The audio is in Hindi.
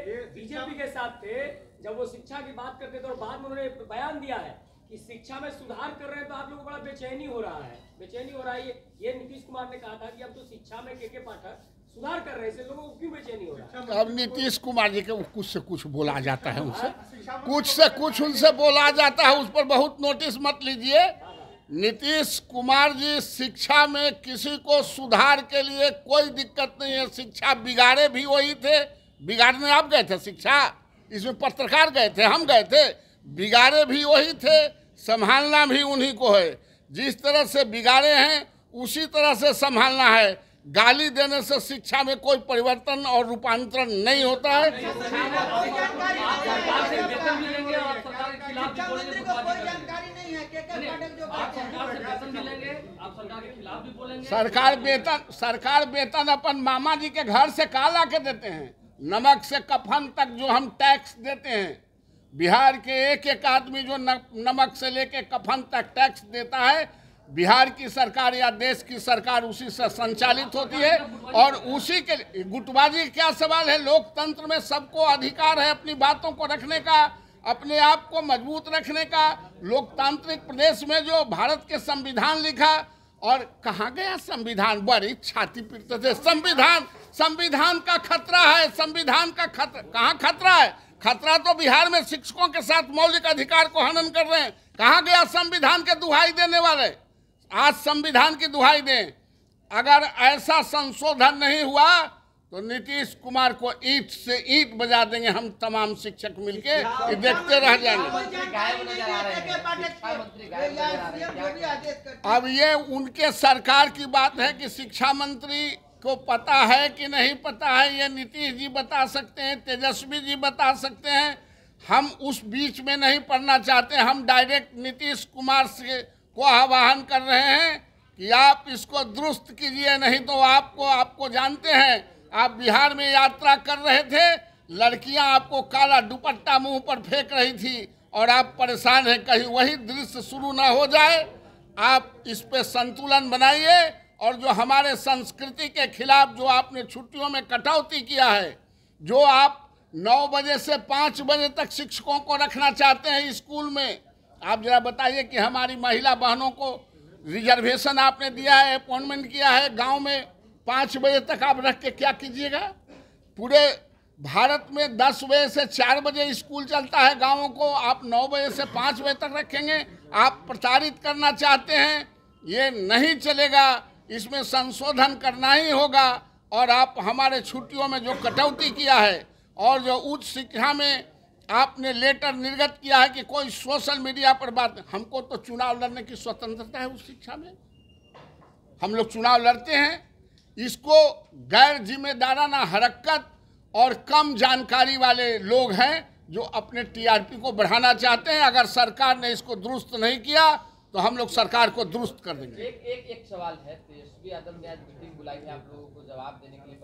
बीजेपी के साथ थे जब वो शिक्षा की बात करते थे और बाद में उन्होंने बयान दिया है कि शिक्षा में सुधार कर रहे हैं, तो आप लोगों को बड़ा बेचैनी हो रहा है। ये नीतीश कुमार ने कहा था कि अब तो शिक्षा में के पाठक सुधार कर रहे हैं, इससे लोगों को क्यों बेचैनी हो रहा है? अब नीतीश कुमार जी के कुछ से कुछ बोला जाता है, उनसे कुछ से कुछ उनसे बोला जाता है, उस पर बहुत नोटिस मत लीजिए। नीतीश कुमार जी शिक्षा में किसी को सुधार के लिए कोई दिक्कत नहीं है। शिक्षा बिगाड़े भी वही थे, बिगाड़ने आप गए थे शिक्षा, इसमें पत्रकार गए थे, हम गए थे। बिगाड़े भी वही थे, संभालना भी उन्हीं को है। जिस तरह से बिगाड़े हैं उसी तरह से संभालना है। गाली देने से शिक्षा में कोई परिवर्तन और रूपांतरण नहीं होता है। सरकार वेतन अपन मामा जी के घर से कहाँ ला के देते हैं? नमक से कफन तक जो हम टैक्स देते हैं, बिहार के एक आदमी जो नमक से लेके कफन तक टैक्स देता है, बिहार की सरकार या देश की सरकार उसी से संचालित होती है। और उसी के गुटबाजी क्या सवाल है? लोकतंत्र में सबको अधिकार है अपनी बातों को रखने का, अपने आप को मजबूत रखने का। लोकतांत्रिक प्रदेश में जो भारत के संविधान लिखा, और कहाँ गया संविधान? बड़ी छाती पीटते थे। संविधान का खतरा है, संविधान का खतरा कहाँ खतरा है? खतरा तो बिहार में शिक्षकों के साथ मौलिक अधिकार को हनन कर रहे हैं। कहाँ गया संविधान के दुहाई देने वाले? आज संविधान की दुहाई दें। अगर ऐसा संशोधन नहीं हुआ तो नीतीश कुमार को ईंट से ईंट बजा देंगे हम तमाम शिक्षक मिलके, ये देखते रह जाएंगे। अब ये उनके सरकार की बात है कि शिक्षा मंत्री को पता है कि नहीं पता है, ये नीतीश जी बता सकते हैं, तेजस्वी जी बता सकते हैं। हम उस बीच में नहीं पढ़ना चाहते। हम डायरेक्ट नीतीश कुमार से को आह्वान कर रहे हैं कि आप इसको दुरुस्त कीजिए, नहीं तो आपको जानते हैं, आप बिहार में यात्रा कर रहे थे, लड़कियां आपको काला दुपट्टा मुंह पर फेंक रही थी और आप परेशान हैं, कहीं वही दृश्य शुरू ना हो जाए। आप इस पे संतुलन बनाइए। और जो हमारे संस्कृति के खिलाफ जो आपने छुट्टियों में कटौती किया है, जो आप 9 बजे से 5 बजे तक शिक्षकों को रखना चाहते हैं स्कूल में, आप जरा बताइए कि हमारी महिला बहनों को रिजर्वेशन आपने दिया है, अपॉइंटमेंट किया है, गांव में 5 बजे तक आप रख के क्या कीजिएगा? पूरे भारत में 10 बजे से 4 बजे स्कूल चलता है गांवों को, आप 9 बजे से 5 बजे तक रखेंगे? आप प्रचारित करना चाहते हैं, ये नहीं चलेगा। इसमें संशोधन करना ही होगा। और आप हमारे छुट्टियों में जो कटौती किया है और जो उच्च शिक्षा में आपने लेटर निर्गत किया है कि कोई सोशल मीडिया पर बात, हमको तो चुनाव लड़ने की स्वतंत्रता है उस शिक्षा में, हम लोग चुनाव लड़ते हैं। इसको गैर जिम्मेदाराना हरकत और कम जानकारी वाले लोग हैं जो अपने टीआरपी को बढ़ाना चाहते हैं। अगर सरकार ने इसको दुरुस्त नहीं किया तो हम लोग सरकार को दुरुस्त कर देंगे। एक सवाल है, तेजस्वी यादव ने आज मीटिंग बुलाई है आप लोगों को जवाब देने के लिए।